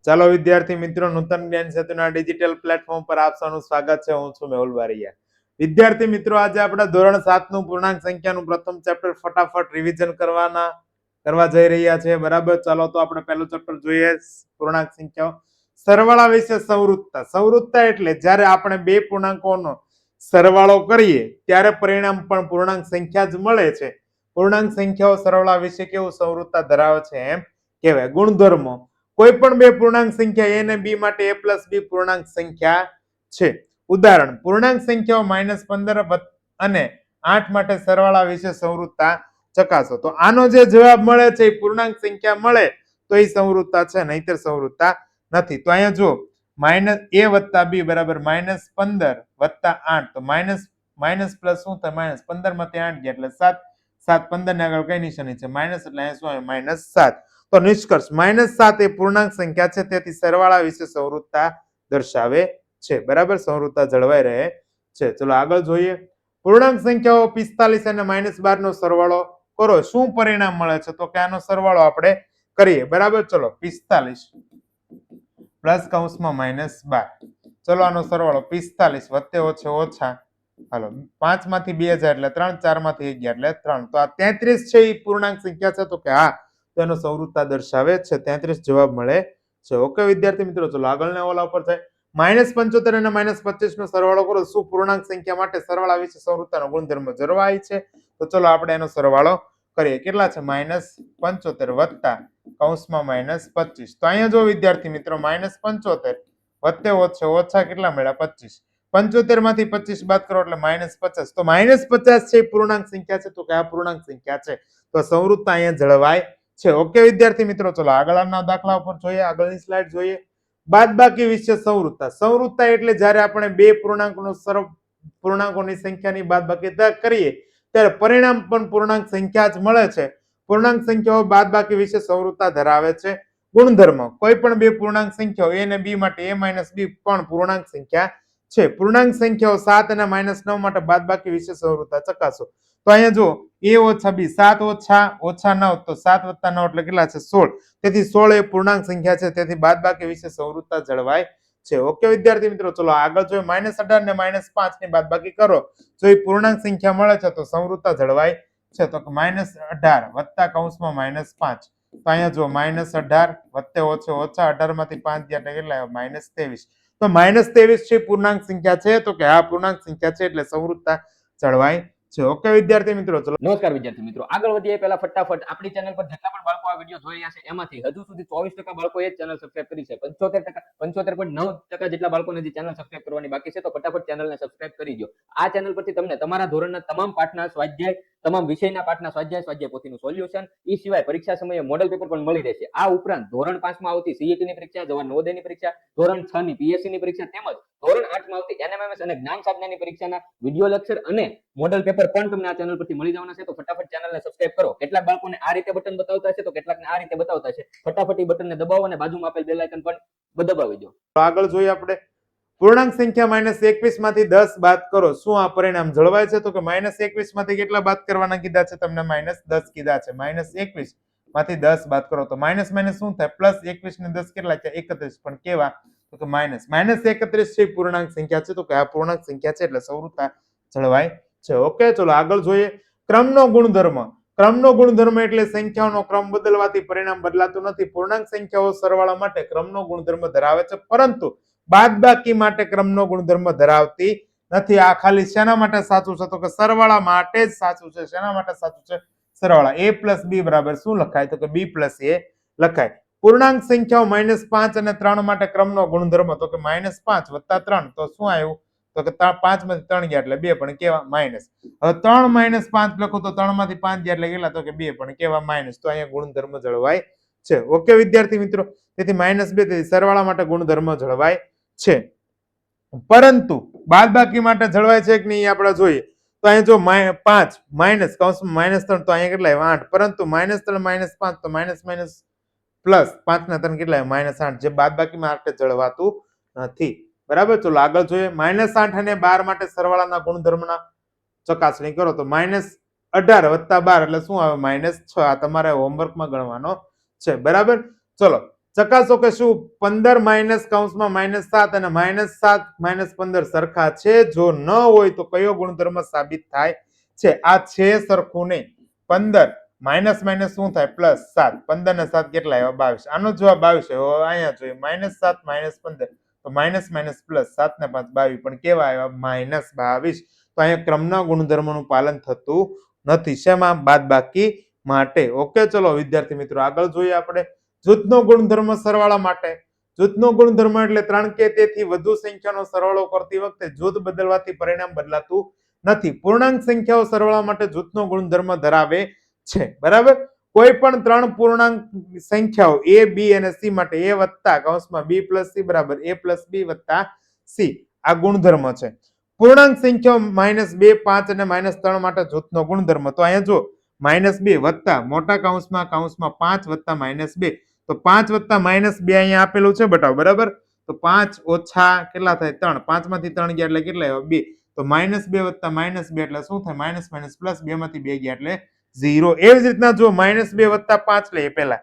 ચાલો વિદ્યાર્થી મિત્રો, નૂતન જ્ઞાન સેતુના ડિજિટલ પ્લેટફોર્મ પર આપ સૌનું સ્વાગત છે. હું છું મેહુલ બારૈયા. વિદ્યાર્થી મિત્રો, આજે આપણે ધોરણ 7 નું પૂર્ણાંક સંખ્યાનું પ્રથમ ચેપ્ટર ફટાફટ રિવિઝન કરવા જઈ રહ્યા છે. બરાબર, ચાલો તો આપણે પહેલું ચેપ્ટર જોઈએ, પૂર્ણાંક સંખ્યાઓ. સરવાળા વિશે સંવૃત્તતા. સંવૃત્તતા એટલે જ્યારે આપણે બે પૂર્ણાંકોનો સરવાળો કરીએ ત્યારે પરિણામ પણ પૂર્ણાંક સંખ્યા જ મળે છે. પૂર્ણાંક સંખ્યાઓ સરવાળા વિશે કેવું સંવૃત્તતા ધરાવે છે એમ કહેવાય. ગુણધર્મો. કોઈ પણ બે પૂર્ણાંક સંખ્યા a અને b માટે a + b પૂર્ણાંક સંખ્યા છે. ઉદાહરણ, પૂર્ણાંક સંખ્યાઓ -15 અને 8 માટે સરવાળા વિશે સંવૃત્તતા ચકાસો. તો આનો જે જવાબ મળે છે એ પૂર્ણાંક સંખ્યા મળે તો એ સંવૃત્તતા છે, નહીતર સંવૃત્તતા નથી. તો અહીંયા જો -a + b બરાબર -15 + 8, તો માઇનસ પ્લસ શું થાય? -15 માંથી 8 ગયા એટલે 7. 7 15 ને આગળ કઈ નિશાની છે? માઇનસ, એટલે અહીંયા શું આવે? -7. તો નિષ્કર્ષ -7 એ પૂર્ણાંક સંખ્યા છે, તેથી સરવાળા વિશે સંવૃત્તતા દર્શાવે છે. બરાબર, સંવૃત્તતા જળવાઈ રહે છે. ચલો આગળ જોઈએ. પૂર્ણાંક સંખ્યાઓ 45 અને -12 નો સરવાળો કરો. શું પરિણામ મળે છે? તો કે આનો સરવાળો આપણે કરીએ. બરાબર, ચલો 45 પ્લસ કૌંસમાં -12. ચલો આનો સરવાળો 45 વત્તે ઓછે ઓછા, હાલો 5 માંથી 2 જાય એટલે 3, 4 માંથી 1 ગયા એટલે 3. તો આ 33 છે એ પૂર્ણાંક સંખ્યા છે, તો કે હા, તો એનો સંવૃત્તતા દર્શાવે છે. 33 જવાબ મળે છે. ઓકે વિદ્યાર્થી મિત્રો, ચલો આગળના ઓલા ઉપર જાય. -75 અને -25 નો સરવાળો કરો. શું પૂર્ણાંક સંખ્યા માટે સરવાળા વિશે સંવૃત્તતાનો ગુણધર્મ જળવાય છે? તો ચલો આપણે એનો સરવાળો કરીએ. કેટલા છે? -75 વત્તા કૌંસમાં -25. તો અહીંયા જો વિદ્યાર્થી મિત્રો, -75 વત્તે ઓછે ઓછા કેટલા મળ્યા? 25. 75 માંથી 25 બાદ કરો એટલે -50. તો -50 છે એ પૂર્ણાંક સંખ્યા છે, તો કે આ પૂર્ણાંક સંખ્યા છે. તો સંવૃત્તતા અહીંયા જળવાય છે. ઓકે વિદ્યાર્થી મિત્રો, ચલો આગળના દાખલા ઉપર જોઈએ, આગળની સ્લાઇડ જોઈએ. બાદબાકી વિશે સંવૃત્તતા. સંવૃત્તતા એટલે જ્યારે આપણે બે પૂર્ણાંકોની સંખ્યાની બાદબાકી કરીએ ત્યારે પરિણામ પણ પૂર્ણાંક સંખ્યા જ મળે છે. પૂર્ણાંક સંખ્યાઓ બાદબાકી વિશે સંવૃત્તતા ધરાવે છે. ગુણધર્મ. કોઈ પણ બે પૂર્ણાંક સંખ્યાઓ a અને b માટે a - b પણ પૂર્ણાંક સંખ્યા છે. પૂર્ણાંક સંખ્યાઓ 7 અને -9 માટે બાદબાકી વિશે સંવૃત્તતા ચકાસો. તો અહીંયા જો a - b, 7 - 9, તો 7 + 9 એટલે કેટલા છે? 16. તેથી 16 એ પૂર્ણાંક સંખ્યા છે, તેથી બાદબાકી વિશે સંવૃત્તતા જળવાય છે. ઓકે વિદ્યાર્થી મિત્રો, ચલો આગળ જોઈએ. -18 ને -5 ની બાદબાકી કરો. જો એ પૂર્ણાંક સંખ્યા મળે છે તો સંવૃત્તતા જળવાય છે. તો -18 વત્તા કૌંસમાં -5. તો અહીંયા જો -18 વત્તે ઓછે ઓછા 18 માંથી 5 ગયા એટલે કેટલા? -23. તો -23 છે પૂર્ણાંક સંખ્યા છે, તો કે આ પૂર્ણાંક સંખ્યા છે, એટલે સંવૃત્તતા જળવાય છે. ઓકે વિદ્યાર્થી મિત્રો, ચલો નમસ્કાર વિદ્યાર્થી મિત્રો, આગળ વધીએ પહેલા ફટાફટ આપણી ચેનલ પર જેટલા પણ બાળકો આ વિડીયો જોઈ રહ્યા છે એમાંથી હજુ સુધી 24% બાળકોએ ચેનલ સબસ્ક્રાઇબ કરી છે. 75.9% જેટલા બાળકોને જે ચેનલ સબસ્ક્રાઇબ કરવાની બાકી છે, તો ફટાફટ ચેનલને સબસ્ક્રાઇબ કરી દો. આ ચેનલ પરથી તમને તમારા ધોરણના તમામ પાઠના સ્વાધ્યાય, તમામ વિષયના પાઠના સ્વાધ્યાય પોથીનું સોલ્યુશન, એ સિવાય પરીક્ષા સમયે મોડેલ પેપર પણ મળી રહેશે. આ ઉપરાંત ધોરણ 5 માં આવતી સીઈટી ની પરીક્ષા, જવાહર નવોદયની પરીક્ષા, ધોરણ 6 ની પીએસસી ની પરીક્ષા તેમજ ધોરણ 8 માં આવતી એનએમએમએસ અને જ્ઞાન સાધનાની પરીક્ષાના વિડિયો લેક્ચર અને મોડેલ પેપર પણ તમને આ ચેનલ પરથી મળી જવાના છે. તો ફટાફટ ચેનલને સબસ્ક્રાઇબ કરો. કેટલાક બાળકોને આ રીતે બટન બતાવતા છે, તો કેટલાકને આ રીતે બતાવતા છે. ફટાફટ એ બટનને દબાવો અને બાજુમાં આપેલ બેલ આઇકન પણ દબાવી દો. આગળ જોઈએ આપણે. પૂર્ણાંક સંખ્યા -21 માંથી 10 બાદ કરો. શું આ પરિણામ જળવાય છે? તો કે -21 માંથી કેટલા બાદ કરવાના કીધા છે? તમને -10 કીધા છે. -21 માંથી 10 બાદ કરો તો માઇનસ શું થાય? +21 ને 10 કેટલા છે? 31. પણ કેવા? તો કે -31 છે પૂર્ણાંક સંખ્યા છે, તો કે આ પૂર્ણાંક સંખ્યા છે, એટલે સંવૃત્તતા જળવાય છે. ઓકે, ચલો આગળ જોઈએ. ક્રમનો ગુણધર્મ. ક્રમનો ગુણધર્મ એટલે સંખ્યાઓનો ક્રમ બદલવાથી પરિણામ બદલાતું નથી. પૂર્ણાંક સંખ્યાઓ સરવાળા માટે ક્રમનો ગુણધર્મ ધરાવે છે, પરંતુ બાદબાકી માટે ક્રમનો ગુણધર્મ ધરાવતી નથી. આ ખાલી શેના માટે સાચું છે? તો કે સરવાળા માટે જ સાચું છે. શેના માટે સાચું છે? સરવાળા. a + b બરાબર શું લખાય? તો કે b + a લખાય. પૂર્ણાંક સંખ્યાઓ -5 અને 3 માટે ક્રમનો ગુણધર્મ, તો કે -5 + 3, તો શું આવ્યું? તો કે 5 માંથી 3 ગયા એટલે 2, પણ કેવા? માઇનસ. હવે 3 - 5 લખો તો 3 માંથી 5 ગયા એટલે કેટલા? તો કે 2, પણ કેવા? માઇનસ. તો અહીંયા ગુણધર્મ જળવાય છે. ઓકે વિદ્યાર્થી મિત્રો, તેથી -2, તેથી સરવાળા માટે ગુણધર્મ જળવાય છે. પરંતુ બાદબાકી માટે જળવાય છે કે નહીં આપણે જોઈએ. તો અહીંયા જો 5 માઇનસ કૌંસમાં -3, તો અહીંયા કેટલા? 8. પરંતુ -3 - 5, તો માઇનસ પ્લસ 5 ના 3 કેટલા? -8, જે બાદબાકી માટે જળવાતું નથી. બરાબર, ચલો આગળ જોઈએ. -8 અને 12 માટે સરવાળાના ગુણધર્મના ચકાસણી કરો. તો 18 વત્તા 12 એટલે શું આવે -6. આ તમારે હોમવર્કમાં ગણવાનો છે. બરાબર, ચલો ચકાસો કે શું 15 માઇનસ કૌંસમાં -7 અને -7 -15 સરખા છે. જો ન હોય તો કયો ગુણધર્મ સાબિત થાય છે? આ છે સરખું નહીં. 15 માઇનસ માઇનસ શું થાય +7. 15 ને 7 કેટલા આવ્યા 22. આનો જવાબ આવશે. હવે અહીંયા જોઈએ -7 -15 તો માઇનસ માઇનસ પ્લસ 7 ને 5 22 પણ કેવા આવ્યા -22. તો અહીંયા ક્રમના ગુણધર્મનું પાલન થતું નથી. શેમાં? બાદબાકી માટે. ઓકે, ચલો વિદ્યાર્થી મિત્રો આગળ જોઈએ આપણે જૂથનો ગુણધર્મ સરવાળા માટે. જૂથનો ગુણધર્મ એટલે 3 કે તેથી વધુ સંખ્યાનો સરવાળો કરતી વખતે જૂથ બદલવાથી પરિણામ બદલાતું નથી. પૂર્ણાંક સંખ્યાઓ સરવાળા માટે જૂથનો ગુણધર્મ ધરાવે છે. બરાબર, કોઈ પણ 3 પૂર્ણાંક સંખ્યાઓ a b અને c માટે a વત્તા કૌંસમાં b + c બરાબર a + b વત્તા c આ ગુણધર્મ છે. પૂર્ણાંક સંખ્યાઓ -2 5 અને -3 માટે જૂથનો ગુણધર્મ. તો અહીંયા જો -2 વત્તા મોટા કૌંસમાં 5 વત્તા -2 તો 5 વત્તા -2 અહીંયા આપેલું છે બટાવ. બરાબર, તો 5 ઓછા કેટલા થાય 3. 5 માંથી 3 ગયા એટલે કેટલા આવ્યા 2. તો -2 વત્તા -2 એટલે શું થાય માઇનસ માઇનસ પ્લસ 2 માંથી 2 ગયા એટલે 0. એવી જ રીતના જો -2 વત્તા 5 લઈએ પહેલા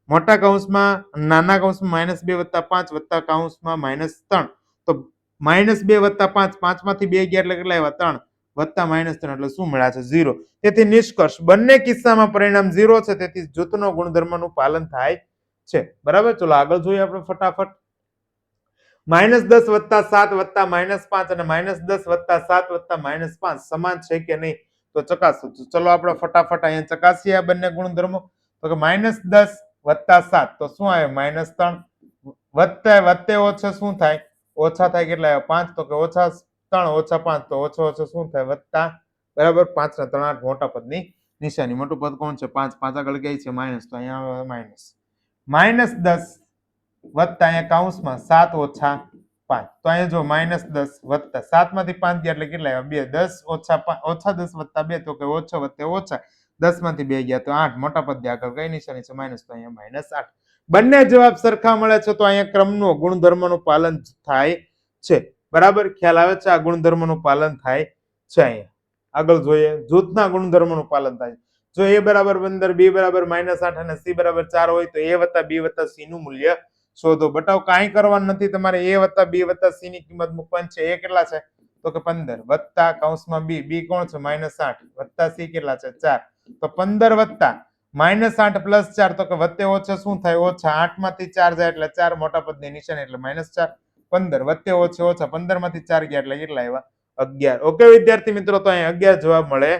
મોટા કૌંસમાં નાના કૌંસમાં -2 વત્તા 5 વત્તા કૌંસમાં -3 તો -2 વત્તા 5 5 માંથી 2 ગયા એટલે કેટલા આવ્યા 3 વત્તા -3 એટલે શું મળ્યા છે 0. તેથી નિષ્કર્ષ બંને કિસ્સામાં પરિણામ 0 છે. તેથી જૂથનો ગુણધર્મનું પાલન થાય છે. બરાબર, ચલો આગળ જોઈએ આપણે ફટાફટ. -10 વત્તા 7 વત્તા -5 અને -10 વત્તા 7 વત્તા -5 સમાન છે કે નહીં તો ચકાસો. ચલો આપણે ફટાફટ અહીંયા ચકાસીએ આ બંને ગુણધર્મો. તો કે -10 વત્તા 7 તો શું આવે -3 વત્તા વત્તે ઓછા શું થાય ઓછા થાય કેટલા આવે 5 તો કે ઓછા 3 ઓછા 5 તો ઓછો ઓછો શું થાય વત્તા. બરાબર, 5 ને 3 8 મોટા પદની નિશાની. મોટું પદ કોણ છે 5 5 આગળ કઈ છે માઇનસ તો અહીંયા આવે માઇનસ. -10 વત્તા અહીંયા કૌંસમાં 7 ઓછા 5 તો અહીંયા જો -10 વત્તા 7 માંથી 5 ગયા એટલે કેટલા આવ્યા 2 10 ઓછા 5 ઓછા 10 વત્તા 2 તો કે ઓછો વત્તે ઓછા 10 માંથી 2 ગયા તો 8 મોટા પદ આગળ કઈ નિશાની છે માઇનસ તો અહીંયા -8. બંને જવાબ સરખા મળે છે તો અહીંયા ક્રમનો ગુણધર્મનું પાલન થાય છે. બરાબર, ખ્યાલ આવે છે? આ ગુણધર્મનું પાલન થાય છે. અહીંયા આગળ જોઈએ જૂથના ગુણધર્મનું પાલન થાય. જો a બરાબર 15 b બરાબર -8 અને c બરાબર 4 હોય તો a વત્તા b વત્તા c નું મૂલ્ય શોધો. બટાવ કાંઈ કરવાનું નથી. તમારે a વત્તા b વત્તા c ની કિંમત મૂકવાની છે. a કેટલા છે તો કે 15 વત્તા કૌંસમાં b કોણ છે -8 વત્તા c કેટલા છે 4 તો 15 વત્તા -8 + 4 તો કે વત્તે ઓછા શું થાય ઓછા 8 માંથી 4 જાય એટલે 4 મોટા પદની નિશાની એટલે -4 15 વત્તે ઓછા 15 માંથી 4 ગયા એટલે કેટલા આવ્યા 11. ઓકે વિદ્યાર્થી મિત્રો, તો અહીંયા 11 જવાબ મળે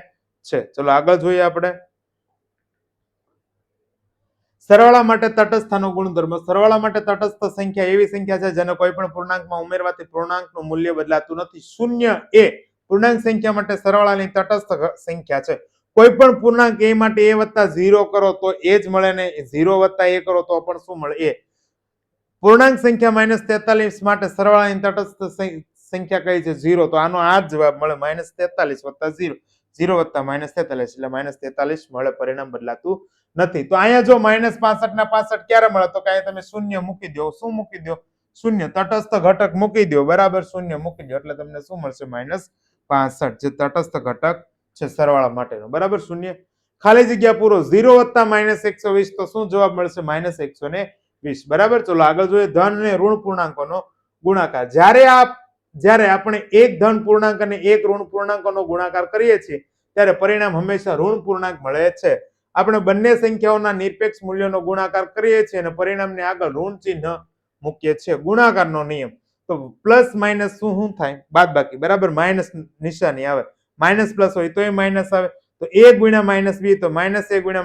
છે. ચલો આગળ જોઈએ આપણે સરવાળા માટે તટસ્થનો ગુણધર્મ. સરવાળા માટે તટસ્થ સંખ્યા એવી સંખ્યા છે જેને કોઈ પણ પૂર્ણાંકમાં ઉમેરવાથી પૂર્ણાંકનું મૂલ્ય બદલાતું નથી. 0 એ પૂર્ણાંક સંખ્યા માટે સરવાળાની તટસ્થ સંખ્યા છે. કોઈ પણ પૂર્ણાંક a માટે a વત્તા 0 કરો તો એ જ મળે ને 0 વત્તા a કરો તો પણ શું મળે a. પૂર્ણાંક સંખ્યા -43 માટે સરવાળાની તટસ્થ સંખ્યા કઈ છે 0 તો આનો આ જ જવાબ મળે -43 વત્તા 0 0 વત્તા -43 એટલે -43 મળે. પરિણામ બદલાતું નથી. તો અહીંયા જો -65 ના 65 ક્યારે મળે તો કે તમે શૂન્ય મૂકી દો. શું મૂકી દો? શૂન્ય. તટસ્થ ઘટક મૂકી દો. બરાબર, શૂન્ય મૂકી દો એટલે તમને શું મળશે -65 જે તટસ્થ ઘટક છે સરવાળા માટેનો. બરાબર, શૂન્ય ખાલી જગ્યા પૂરો. 0 વત્તા -120 તો શું જવાબ મળશે -120. બરાબર, ચલો આગળ જોઈએ ધન અને ઋણ પૂર્ણાંકોનો ગુણાકાર. જ્યારે આપણે એક ધન પૂર્ણાંક અને એક ઋણ પૂર્ણાંકોનો ગુણાકાર કરીએ છીએ ત્યારે પરિણામ હંમેશા ઋણ પૂર્ણાંક મળે છે. આપણે બંને સંખ્યાઓના નિરપેક્ષ મૂલ્યોનો ગુણાકાર કરીએ છીએ અને પરિણામને આગળ ઋણ ચિહ્ન મૂકીએ છીએ. ગુણાકારનો નિયમ તો પ્લસ માઇનસ શું થાય બાદબાકી. બરાબર, માઇનસ નિશાની આવે. માઇનસ પ્લસ હોય તો એ માઇનસ આવે. તો a ગુણ્યા -b તો -a ગુણ્યા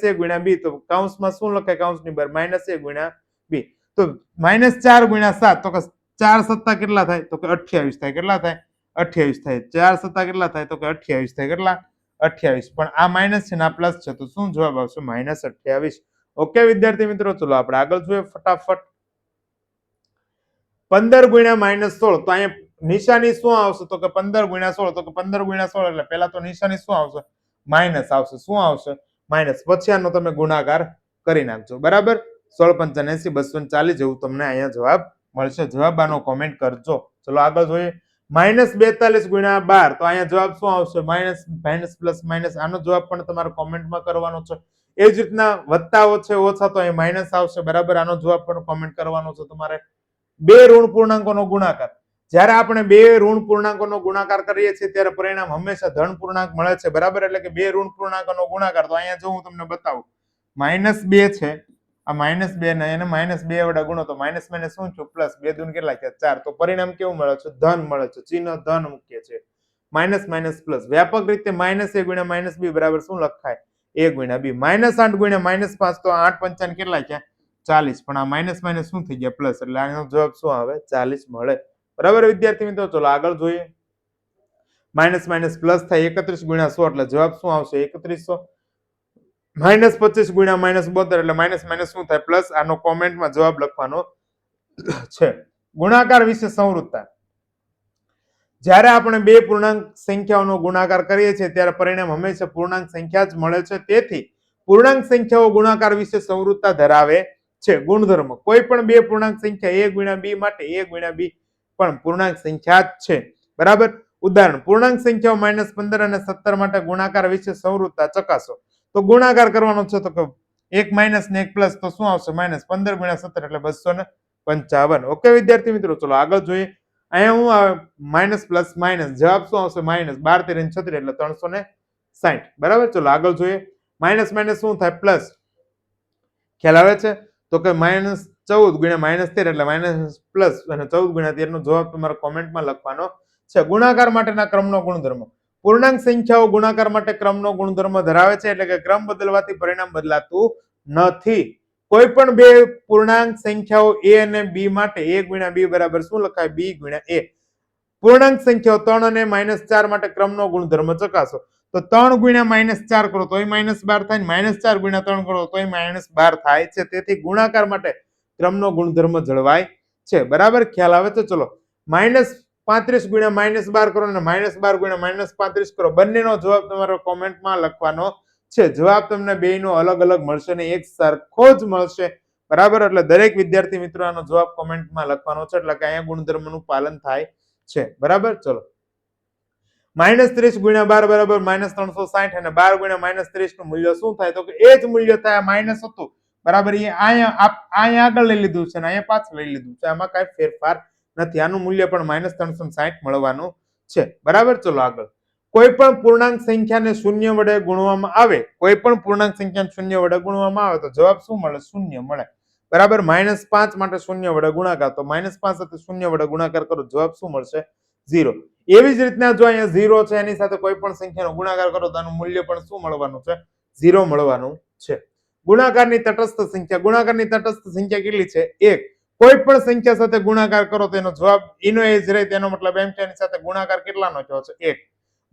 -a ગુણ્યા b તો કૌંસમાં શું લખાય કૌંસની બહાર -a ગુણ્યા b તો -4 ગુણ્યા 7 તો કે 4 સત્તા કેટલા થાય તો કે 28 થાય. કેટલા થાય 28 થાય. 4 સત્તા કેટલા થાય તો કે 28 થાય. કેટલા 28. પણ આ માઇનસ છે ને આ પ્લસ છે તો શું જવાબ આવશે -28. ઓકે વિદ્યાર્થી મિત્રો, ચલો આપણે આગળ જોઈએ ફટાફટ. 15 ગુણ્યા -16 તો અહીંયા નિશાની શું આવશે તો કે 15 ગુણ્યા 16 તો કે 15 ગુણ્યા 16 એટલે પહેલા તો નિશાની શું આવશે માઇનસ આવશે. શું આવશે માઇનસ. પછી આનો તમે ગુણાકાર કરી નાખજો. બરાબર, 16 85 240 જેવું તમને અહીંયા જવાબ મળશે. જવાબ આનો કોમેન્ટ કરજો. ચલો આગળ જોઈએ -42 ગુણ્યા 12 તો અહીંયા જવાબ શું આવશે? Minus minus plus minus. આનો જવાબ પણ તમારે કોમેન્ટમાં કરવાનો છે. એ જ રીતના વત્તાઓ છે ઓછા તો અહીં માઇનસ આવશે. બરાબર, આનો જવાબ પણ કોમેન્ટ કરવાનો છે તમારે. બે ઋણ પૂર્ણાંકોનો ગુણાકાર. જ્યારે આપણે બે ઋણ પૂર્ણાંકોનો ગુણાકાર કરીએ છીએ ત્યારે પરિણામ હંમેશા ધન પૂર્ણાંક મળે છે. બરાબર, એટલે કે બે ઋણ પૂર્ણાંકોનો ગુણાકાર. તો અહીંયા જો હું તમને બતાવું, -2 છે, આ -2 ને એને -2 વડે ગુણો તો માઇનસ માઇનસ શું છું? પ્લસ. 2 દૂન કેટલા થયા? 4. તો પરિણામ કેવું મળે છે? ધન મળે છે. ચિહ્ન ધન મૂકીએ છીએ. Minus minus plus. વ્યાપક રીતે -a ગુણ્યા -b બરાબર શું લખાય? a ગુણ્યા b. -8 ગુણ્યા -5 તો 8 પંચાને કેટલા થયા? 40. પણ આ માઇનસ માઇનસ શું થઈ ગયા? પ્લસ. એટલે આનો જવાબ શું આવે? 40 મળે. બરાબર વિદ્યાર્થી મિત્રો, ચલો આગળ જોઈએ. માઇનસ માઇનસ પ્લસ થાય. 31 ગુણ્યા 100 એટલે જવાબ શું આવશે? 3100. -25 ગુણ્યા -72 એટલે માઇનસ માઇનસ શું થાય? પ્લસ. આનો કોમેન્ટમાં જવાબ લખવાનો છે. ગુણાકાર વિશે સંવૃત્તા. જ્યારે આપણે બે પૂર્ણાંક સંખ્યાઓનો ગુણાકાર કરીએ છીએ ત્યારે પરિણામ હંમેશા પૂર્ણાંક સંખ્યા જ મળે છે. તેથી પૂર્ણાંક સંખ્યાઓ ગુણાકાર વિશે સંવૃત્તા ધરાવે છે. ગુણધર્મ. કોઈ પણ બે પૂર્ણાંક સંખ્યા a ગુણ્યા b માટે a ગુણ્યા b પણ પૂર્ણાંક સંખ્યા જ છે. બરાબર. ઉદાહરણ, પૂર્ણાંક સંખ્યાઓ -15 અને 17 માટે ગુણાકાર વિશે સંવૃત્તા ચકાસો. તો ગુણાકાર કરવાનો છે તો એક માઇનસ ને એક પ્લસ તો શું આવશે? -15 ગુણ્યા 17 એટલે 255. ઓકે વિદ્યાર્થી મિત્રો, ચલો આગળ જોઈએ. અહીંયા હું આવે માઇનસ પ્લસ માઇનસ. જવાબ શું આવશે? -12 13 36 એટલે 360. બરાબર, ચલો આગળ જોઈએ. માઇનસ માઇનસ શું થાય? પ્લસ. ખ્યાલ આવે છે? તો કે -14 ગુણ્યા -13 એટલે માઇનસ પ્લસ અને 14 ગુણ્યા 13 નો જવાબ તમારે કોમેન્ટમાં લખવાનો છે. ગુણાકાર માટેના ક્રમનો ગુણધર્મ. પૂર્ણાંક સંખ્યાઓ ગુણાકાર માટે ક્રમનો ગુણધર્મ ધરાવે છે, એટલે કે ક્રમ બદલવાથી પરિણામ બદલાતું નથી. કોઈ પણ બે પૂર્ણાંક સંખ્યાઓ a અને b માટે a ગુણ્યા b બરાબર શું લખાય? b ગુણ્યા a. પૂર્ણાંક સંખ્યાઓ 3 અને -4 માટે ક્રમનો ગુણધર્મ ચકાસો. તો 3 ગુણ્યા -4 કરો તોય -12 થાય, -4 ગુણ્યા 3 કરો તોય -12 થાય છે. તેથી ગુણાકાર માટે ક્રમનો ગુણધર્મ જળવાય છે. બરાબર, ખ્યાલ આવે છે? ચલો, -35 ગુણ્યા -12 કરો અને -12 ગુણ્યા -35 કરો. બંનેનો જવાબ તમારે કોમેન્ટમાં લખવાનો છે. જવાબ તમને બેયનો અલગ અલગ મળશે ને એક સરખો જ મળશે. બરાબર, એટલે દરેક વિદ્યાર્થી મિત્રો આનો જવાબ કોમેન્ટમાં લખવાનો છે. એટલે કે અહીંયા ગુણધર્મનું પાલન થાય છે. બરાબર, ચલો. -30 ગુણ્યા 12 બરાબર -360 અને 12 ગુણ્યા -30 નું મૂલ્ય શું થાય? તો કે એ જ મૂલ્ય થાય. માઇનસ હતું બરાબર, એ અહીંયા આગળ લઈ લીધું છે અને અહીંયા પાછળ લઈ લીધું છે. આમાં કઈ ફેરફાર નથી. આનું મૂલ્ય પણ -360 મળવાનું છે. બરાબર, ચલો આગળ. કોઈ પણ પૂર્ણાંક સંખ્યાને શૂન્ય વડે ગુણવામાં આવે, કોઈ પણ પૂર્ણાંક સંખ્યાને શૂન્ય વડે ગુણવામાં આવે તો જવાબ શું મળે? શૂન્ય મળે. બરાબર, -5 માટે શૂન્ય વડે ગુણાકાર. તો -5 સાથે શૂન્ય વડે ગુણાકાર કરો, જવાબ શું મળશે? 0. એવી જ રીતના જો અહીંયા 0 છે એની સાથે કોઈ પણ સંખ્યાનો ગુણાકાર કરો તો આનું મૂલ્ય પણ શું મળવાનું છે? 0 મળવાનું છે. ગુણાકારની તટસ્થ સંખ્યા. ગુણાકારની તટસ્થ સંખ્યા કેટલી છે? 1. કોઈ પણ સંખ્યા સાથે ગુણાકાર કરો તો એનો જવાબ એનો એ જ રહે. તેનો મતલબ એમ કે એની સાથે ગુણાકાર કેટલાનો થયો છે? 1.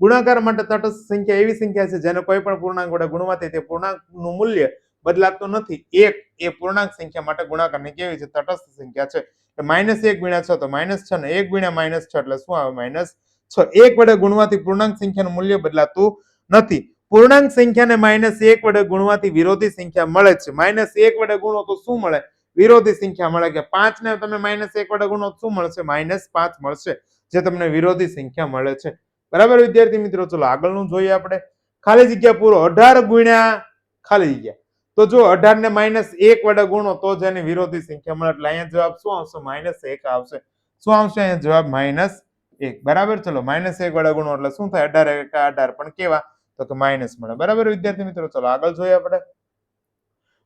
ગુણાકાર માટે તટસ્થ સંખ્યા એવી સંખ્યા છે જેને કોઈ પણ પૂર્ણાંક વડે ગુણવાથી તે પૂર્ણાંકનું મૂલ્ય બદલાતું નથી. 1 એ પૂર્ણાંક સંખ્યા માટે ગુણાકારની કેવી છે? તટસ્થ સંખ્યા છે. -1 ગુણ્યા 6 તો -6 ને 1 ગુણ્યા -6 એટલે શું આવે? -6. 1 વડે ગુણવાથી પૂર્ણાંક સંખ્યાનું મૂલ્ય બદલાતું નથી. પૂર્ણાંક સંખ્યાને -1 વડે ગુણવાથી વિરોધી સંખ્યા મળે છે. -1 વડે ગુણો તો શું મળે? વિરોધી સંખ્યા મળે. કે 5 ને તમે -1 વડે ગુણો શું મળશે? -5 મળશે, જે તમને વિરોધી સંખ્યા મળે છે. બરાબર વિદ્યાર્થી મિત્રો, ચલો આગળનું જોઈએ આપણે. ખાલી જગ્યા પૂરો. 18 ગુણ્યા ખાલી જગ્યા. તો જો 18 ને -1 વડે ગુણો તો જ એની વિરોધી સંખ્યા મળે. એટલે અહીંયા જવાબ શું આવશે? -1 આવશે. શું આવશે અહીંયા જવાબ? -1. બરાબર, ચલો. -1 વડે ગુણો એટલે શું થાય? 18 × 18 પણ કેવા? તો કે માઇનસ મળે. બરાબર વિદ્યાર્થી મિત્રો, ચલો આગળ જોઈએ આપણે.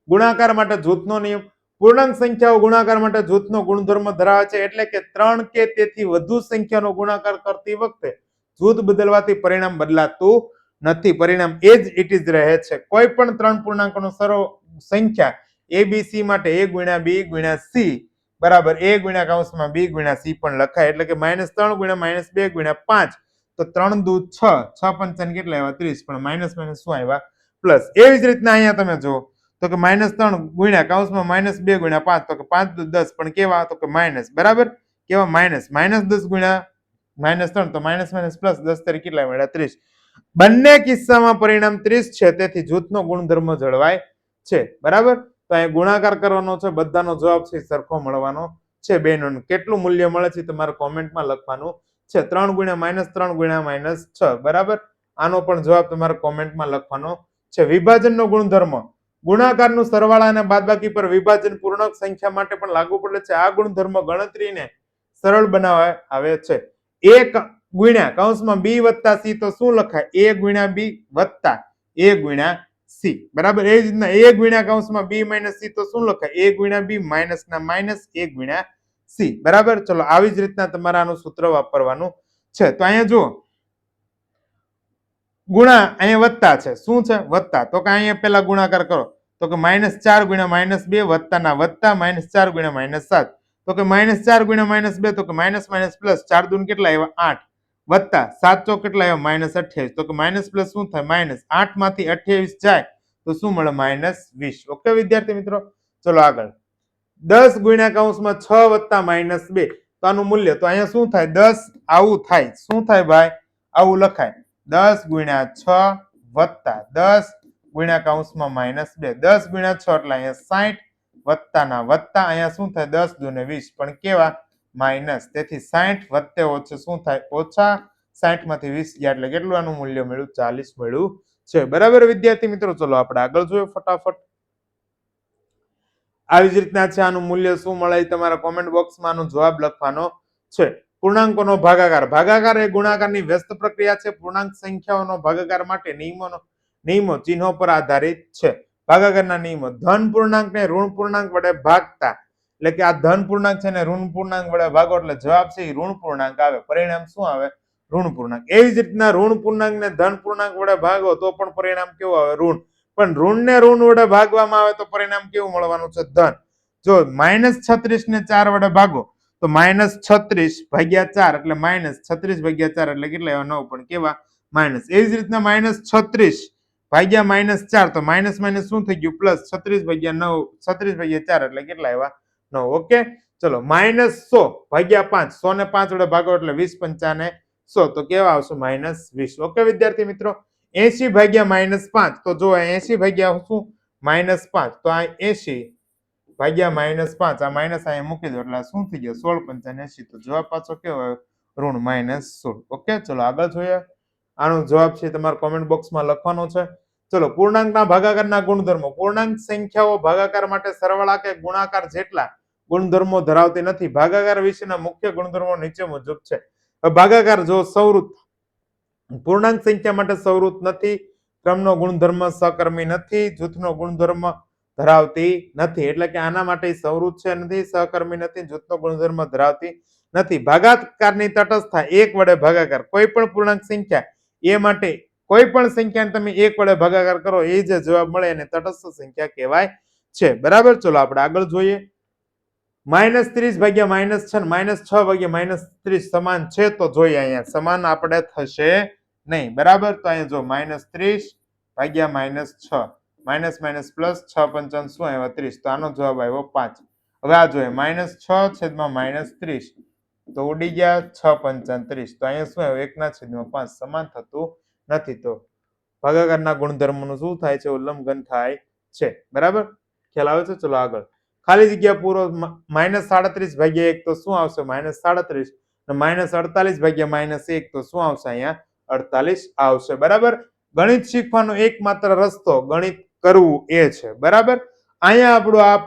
ગુણાકાર માટે જૂથનો નિયમ. પૂર્ણાંક સંખ્યાઓ ગુણાકાર માટે જૂથનો ગુણધર્મ ધરાવે છે, એટલે કે 3 કે તેથી વધુ સંખ્યાનો ગુણાકાર કરતી વખતે જૂથ બદલવાથી પરિણામ બદલાતું નથી. પરિણામ એ જ ઇટ ઇઝ રહે છે. કોઈ પણ 3 પૂર્ણાંકોનો સંખ્યા ABC માટે a ગુણ્યા b ગુણ્યા c બરાબર a ગુણ્યા કૌંસમાં b ગુણ્યા c પણ લખાય. એટલે કે -3 ગુણ્યા -2 ગુણ્યા 5 તો 3 દુ 6, 6 પંચાને કેટલા આવ્યા? 30. પણ માઇનસ માઇનસ શું આવ્યા? પ્લસ. એવી જ રીતના અહીંયા તમે જુઓ તો કે -3 ગુણ્યા કૌંસમાં -2 ગુણ્યા 5 તો કે 5 દુ 10 પણ કેવા? તો કે માઇનસ. બરાબર, કેવા? માઇનસ. -10 ગુણ્યા -3 તો માઇનસ માઇનસ પ્લસ 10 તરીકે કેટલા મળ્યા? 30. બંને કિસ્સામાં પરિણામ 30 છે. તેથી જૂથનો ગુણધર્મ જળવાય છે. બરાબર, તો અહીંયા ગુણાકાર કરવાનો છે. બધાનો જવાબ છે સરખો મળવાનો છે. બેનો કેટલું મૂલ્ય મળે છે તમારે કોમેન્ટમાં લખવાનું છે. 3 ગુણ્યા -3 ગુણ્યા -6 બરાબર. આનો પણ જવાબ તમારે કોમેન્ટમાં લખવાનો છે. વિભાજનનો ગુણધર્મ ગુણાકારનું સરવાળા અને બાદબાકી પર વિભાજન પૂર્ણાંક સંખ્યા માટે પણ લાગુ પડે છે. આ ગુણધર્મ ગણતરીને સરળ બનાવવા આવે છે. 1 ગુણ્યા કૌંસમાં b વત્તા c તો શું લખાય? a ગુણ્યા b વત્તા a ગુણ્યા c બરાબર. એ જ રીતના a ગુણ્યા કૌંસમાં b માઇનસ c તો શું લખાય? a ગુણ્યા b માઇનસ ના માઇનસ a ગુણ્યા c બરાબર. ચલો આવી જ રીતના તમારે આનું સૂત્ર વાપરવાનું છે. તો અહીંયા જુઓ ગુણા અહીંયા વત્તા છે. શું છે? વત્તા. તો કે અહીંયા પેલા ગુણાકાર કરો તો કે -4 ગુણ્યા -2 વત્તા ના વત્તા -4 ગુણ્યા -7 તો કે -4 ગુણ્યા -2 તો કે માઇનસ માઇનસ પ્લસ 4 દૂન કેટલા આવ્યા? 8 વત્તા 7 ચોક કેટલા આવ્યા? -28 તો કે માઇનસ પ્લસ શું થાય? માઇનસ 8 માંથી 28 જાય તો શું મળે? -20. ઓકે વિદ્યાર્થી મિત્રો, ચલો આગળ 10 ગુણ્યા કૌંસમાં 6 વત્તા -2 તો આનું મૂલ્ય તો અહીંયા શું થાય? 10 આવું થાય. શું થાય ભાઈ? આવું લખાય 10 ગુણ્યા 6 વત્તા 10 ગુણ્યા કૌંસમાં -2 10 ગુણ્યા 6 એટલે અહીંયા 60 વત્તા ના વત્તા અહીંયા શું થાય? 10 દુને 20 પણ કેવા? માઇનસ. તેથી 60 વત્તે ઓછે શું થાય? ઓછા. 60 માંથી 20 ગયા એટલે કેટલું આનું મૂલ્ય મળ્યું? 40 મળ્યું છે. બરાબર વિદ્યાર્થી મિત્રો, ચલો આપણે આગળ જોઈએ ફટાફટ. આવી જ રીતના છે. આનું મૂલ્ય શું મળે તમારા કોમેન્ટ બોક્સમાં આનો જવાબ લખવાનો છે. પૂર્ણાંકોનો ભાગાકાર. ભાગાકાર એ ગુણાકારની વ્યસ્ત પ્રક્રિયા છે. પૂર્ણાંક સંખ્યાઓનો ભાગાકાર માટે નિયમો ચિહ્નો પર આધારિત છે. ભાગાકારના નિયમો ધન પૂર્ણાંકને ઋણ પૂર્ણાંક વડે ભાગતા એટલે કે આ ધન પૂર્ણાંક છે ને ઋણ પૂર્ણાંક વડે ભાગો એટલે જવાબ છે એ ઋણ પૂર્ણાંક આવે. પરિણામ શું આવે? ઋણ પૂર્ણાંક. એવી જ રીતના ઋણ પૂર્ણાંકને ધન પૂર્ણાંક વડે ભાગો તો પણ પરિણામ કેવું આવે? ઋણ. પણ ઋણને ઋણ વડે ભાગવામાં આવે તો પરિણામ કેવું મળવાનું છે? ધન. જો -36 ને 4 વડે ભાગો તો -36 ભાગ્યા 4 એટલે -36 ભાગ્યા 4 એટલે કેટલા આવ્યા? 9 પણ કેવા? માઇનસ. એવી જ રીતના -36 ભાગ્યા -4 તો માઇનસ માઇનસ શું થઈ ગયું? પ્લસ. 36 ભાગ્યા 9 36 ભાગ્યા 4 એટલે કેટલા આવ્યા? 9. ઓકે ચલો -100 ભાગ્યા 5 100 ને 5 વડે ભાગો એટલે 20 પંચા ને 100 તો કેવા આવશે? -20. ઓકે વિદ્યાર્થી મિત્રો, 80 ભાગ્યા -5 તો જો 80 ભાગ્યા શું? -5 તો આ 80 ભાગ્યા -5 આ માઇનસ અહીંયા મૂકી દો એટલે શું થઈ ગયું? 16 પંચા ને 80 તો જવાબ પાછો કેવો આવ્યો? ઋણ -16. ઓકે ચલો આગળ જોઈએ. આનો જવાબ છે તમારે કોમેન્ટ બોક્સમાં લખવાનો છે. ચલો પૂર્ણાંકના ભાગાકારના ગુણધર્મો. પૂર્ણાંક સંખ્યાઓ ભાગાકાર માટે સરવાળા કે ગુણાકાર જેટલા ગુણધર્મો ધરાવતી નથી. ભાગાકાર વિશેના મુખ્ય ગુણધર્મો નીચે મુજબ છે. ભાગાકાર જો સંવૃત પૂર્ણાંક સંખ્યા માટે સંવૃત નથી. ક્રમનો ગુણધર્મ સહકર્મી નથી. જૂથનો ગુણધર્મ ધરાવતી નથી. એટલે કે આના માટે સંવૃત છે નથી, સહકર્મી નથી, જૂથનો ગુણધર્મ ધરાવતી નથી. ભાગાકારની તટસ્થતા 1 વડે ભાગાકાર. કોઈ પણ પૂર્ણાંક સંખ્યા એ માટે કોઈ પણ સંખ્યાને તમે 1 વડે ભાગાકાર કરો એ જે જવાબ મળે એને તટસ્થ સંખ્યા કહેવાય છે. બરાબર. ચલો આપણે આગળ જોઈએ. -30 ભાગ્યા -6 -6 ભાગ્યા -30 સમાન છે તો જોઈએ અહીંયા સમાન આપણે થશે નહીં. બરાબર. તો અહીંયા જો -30 ભાગ્યા -6 માઇનસ માઇનસ પ્લસ 6 પંચાવન શું આવ્યા? 30. તો આનો જવાબ આવ્યો 5. હવે આ જોઈએ -6 છેદમાં -30 તો ઉડી ગયા 6 પંચાવન 30. તો અહીંયા શું આવ્યું? 1/5 સમાન થતું નથી. તો ભાગાકારના ગુણધર્મનું શું થાય છે? ઉલ્લંઘન થાય છે. બરાબર. ખ્યાલ આવે છે? ચલો આગળ. ખાલી જગ્યા પૂરો. -37 ભાગ્યા 1 તો શું આવશે? -37. -48 ભાગ્યા -1 તો શું આવશે? અહીંયા 48 આવશે. બરાબર. ગણિત શીખવાનો એકમાત્ર રસ્તો ગણિત કરવું એ છે. બરાબર. અહીંયા આપણું આ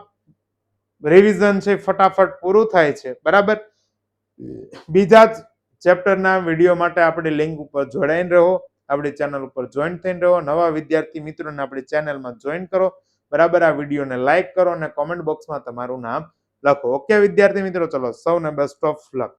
રિવિઝન છે ફટાફટ પૂરું થાય છે. બરાબર. બીજા જ ચેપ્ટરના વિડીયો માટે આપણી લિંક ઉપર જોડાઈને રહો. આપણી ચેનલ ઉપર જોઈન થઈને રહો. નવા વિદ્યાર્થી મિત્રોને આપણી ચેનલમાં જોઈન કરો. બરાબર. આ વિડીયોને લાઈક કરો અને કોમેન્ટ બોક્સમાં તમારું નામ લખો. ઓકે વિદ્યાર્થી મિત્રો, ચલો સૌને બેસ્ટ ઓફ લક.